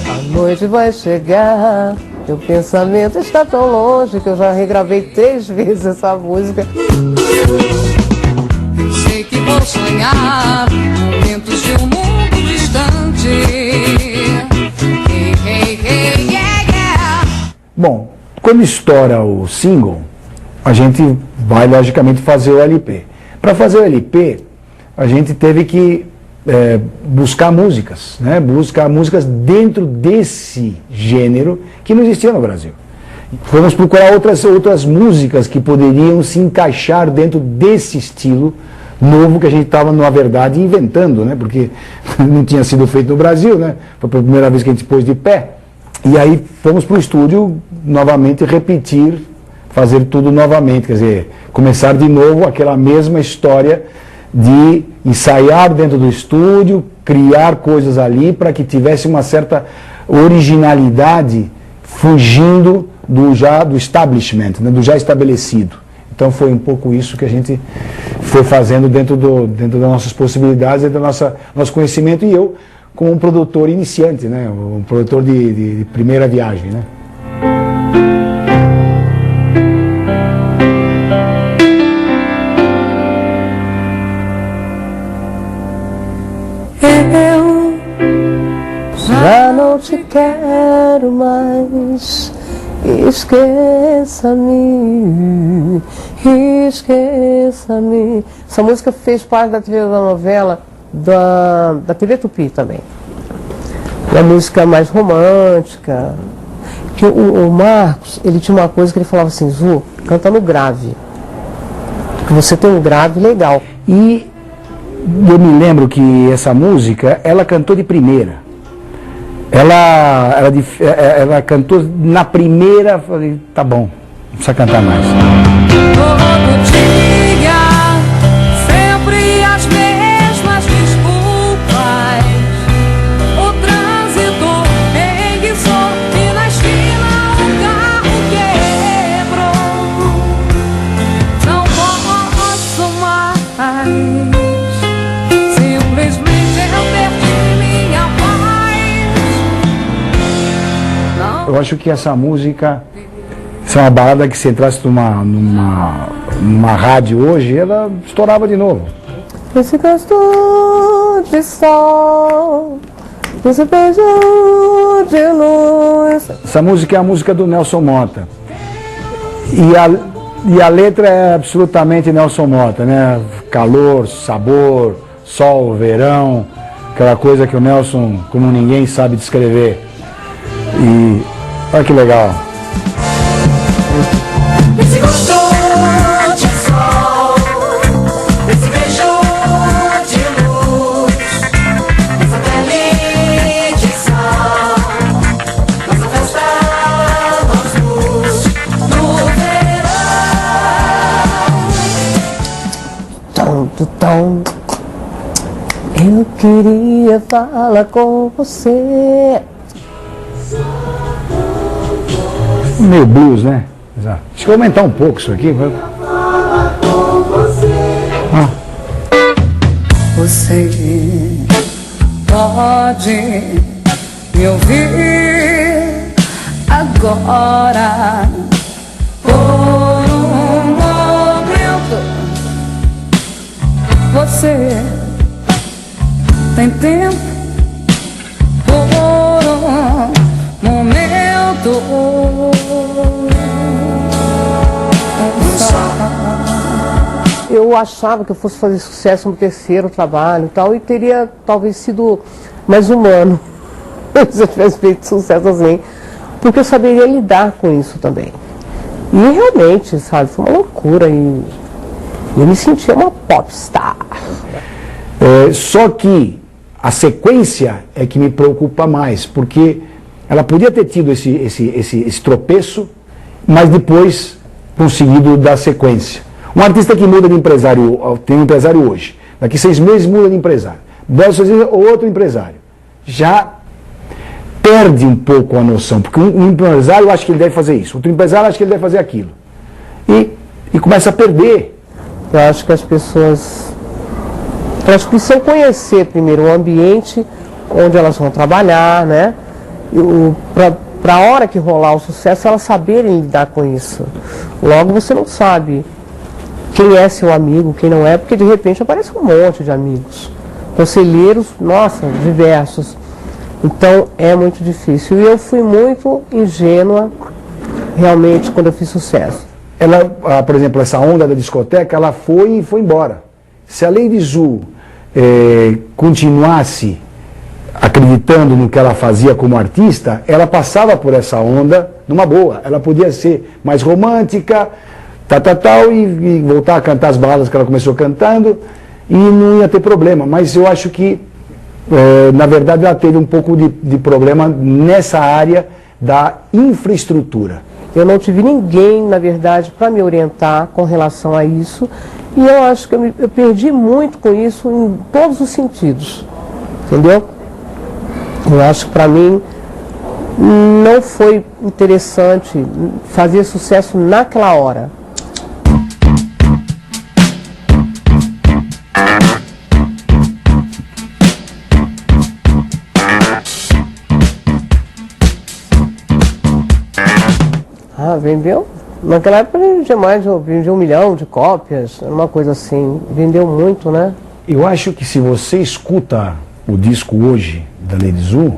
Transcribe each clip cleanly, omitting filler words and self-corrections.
A noite vai chegar, teu pensamento está tão longe que eu já regravei 3 vezes essa música. Sei que vou sonhar momentos de um mundo distante. Hey, hey, hey, yeah, yeah. Bom, quando estoura o single, a gente vai logicamente fazer o LP. Para fazer o LP, a gente teve que buscar músicas, né? Buscar músicas dentro desse gênero que não existia no Brasil. Fomos procurar outras músicas que poderiam se encaixar dentro desse estilo novo que a gente estava, na verdade, inventando, né? Porque não tinha sido feito no Brasil, né? Foi a primeira vez que a gente pôs de pé. E aí fomos para o estúdio novamente repetir, fazer tudo novamente, quer dizer, começar de novo aquela mesma história de ensaiar dentro do estúdio, criar coisas ali para que tivesse uma certa originalidade fugindo do establishment, né, do já estabelecido. Então foi um pouco isso que a gente foi fazendo dentro das nossas possibilidades, dentro do nosso conhecimento, e eu como um produtor iniciante, né, um produtor de primeira viagem, né. Eu já não te quero mais, esqueça-me, esqueça-me. Essa música fez parte da trilha da novela da TV Tupi também. Uma música mais romântica. Que o Marcos, ele tinha uma coisa que ele falava assim: Zu, canta no grave, porque você tem um grave legal. E eu me lembro que essa música, ela cantou de primeira. Ela cantou na primeira, falei, tá bom, não precisa cantar mais. Todo dia, sempre as mesmas desculpas. O trânsito enguiçou e na esquina o carro quebrou. Não posso mais. Simplesmente eu perdi minha paz. Eu acho que essa música, se é uma balada que se entrasse numa rádio hoje, ela estourava de novo. Esse gosto de sol, esse beijo de luz. Essa música é a música do Nelson Mota. E a letra é absolutamente Nelson Mota, né? Calor, sabor, sol, verão, aquela coisa que o Nelson, como ninguém, sabe descrever. E olha que legal. Esse gosto de sol, esse beijo de luz, essa pele de sal, nossa festa, nós luz no verão. Eu queria falar com você. Meio blues, né? Exato. Deixa eu aumentar um pouco isso aqui. Ah. Você pode me ouvir agora por um momento. Você tem tempo por um momento. Eu achava que eu fosse fazer sucesso no terceiro trabalho e tal, e teria talvez sido mais humano se eu tivesse feito sucesso assim, porque eu saberia lidar com isso também. E realmente, sabe, foi uma loucura e eu me sentia uma popstar. Só que a sequência é que me preocupa mais, porque ela podia ter tido esse tropeço, mas depois conseguido dar sequência. Um artista que muda de empresário, tem um empresário hoje, daqui 6 meses muda de empresário, 10 meses outro empresário, já perde um pouco a noção, porque um empresário acha que ele deve fazer isso, outro empresário acha que ele deve fazer aquilo, e começa a perder Eu acho que as pessoas elas precisam conhecer primeiro o ambiente onde elas vão trabalhar, né? Para a hora que rolar o sucesso, elas saberem lidar com isso. Logo você não sabe quem é seu amigo, quem não é, porque de repente aparece um monte de amigos. Conselheiros, nossa, diversos. Então é muito difícil. E eu fui muito ingênua, realmente, quando eu fiz sucesso. Ela, por exemplo, essa onda da discoteca, ela foi e foi embora. Se a Lady Zu continuasse acreditando no que ela fazia como artista, ela passava por essa onda numa boa. Ela podia ser mais romântica, e voltar a cantar as baladas que ela começou cantando, e não ia ter problema. Mas eu acho que, na verdade, ela teve um pouco de problema nessa área da infraestrutura. Eu não tive ninguém, na verdade, para me orientar com relação a isso, e eu acho que eu perdi muito com isso em todos os sentidos, entendeu? Eu acho que para mim não foi interessante fazer sucesso naquela hora. Vendeu? Naquela época vendia vendia 1 milhão de cópias, uma coisa assim. Vendeu muito, né? Eu acho que se você escuta o disco hoje da Lady Zu,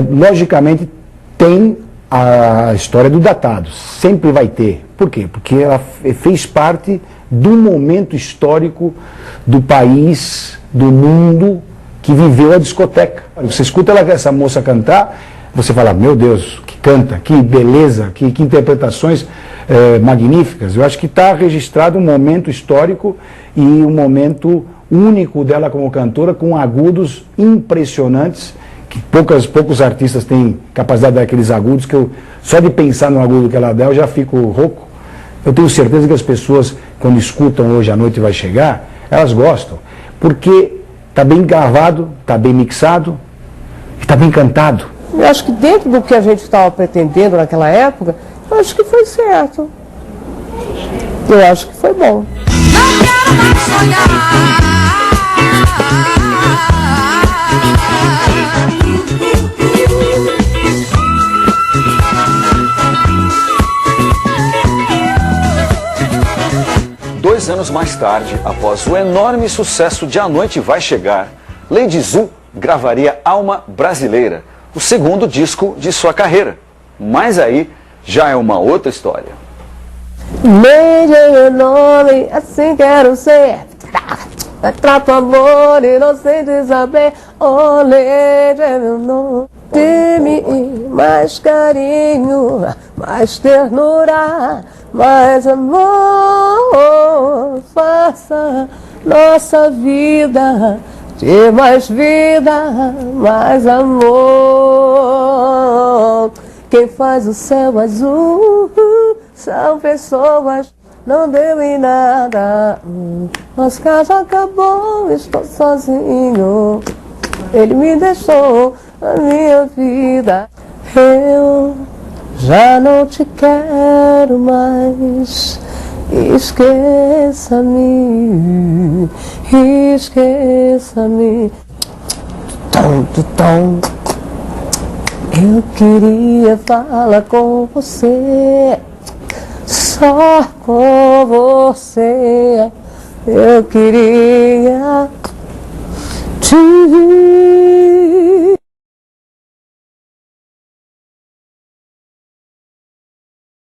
logicamente tem a história do datado, sempre vai ter. Por quê? Porque ela fez parte do momento histórico do país, do mundo que viveu a discoteca. Você escuta essa moça cantar, você fala, meu Deus, que canta, que beleza, que interpretações magníficas. Eu acho que está registrado um momento histórico e um momento único dela como cantora, com agudos impressionantes, que poucos artistas têm capacidade de dar aqueles agudos, que eu, só de pensar no agudo que ela dá, eu já fico rouco. Eu tenho certeza que as pessoas, quando escutam Hoje à Noite Vai Chegar, elas gostam, porque está bem gravado, está bem mixado e está bem cantado. Eu acho que dentro do que a gente estava pretendendo naquela época, eu acho que foi certo. Eu acho que foi bom. Não quero mais sonhar. 2 anos mais tarde, após o enorme sucesso de A Noite Vai Chegar, Lady Zu gravaria Alma Brasileira, o segundo disco de sua carreira. Mas aí já é uma outra história. Beijei o nome, assim quero ser. Trato amor inocente saber. Olê, meu nome. De mim, mais carinho, mais ternura, mais amor. Faça nossa vida ter mais vida, mais amor. Quem faz o céu azul são pessoas, não deu em nada. Nosso caso acabou, estou sozinho. Ele me deixou a minha vida. Eu já não te quero mais. Esqueça-me, esqueça-me. Tom, tom. Eu queria falar com você, só com você. Eu queria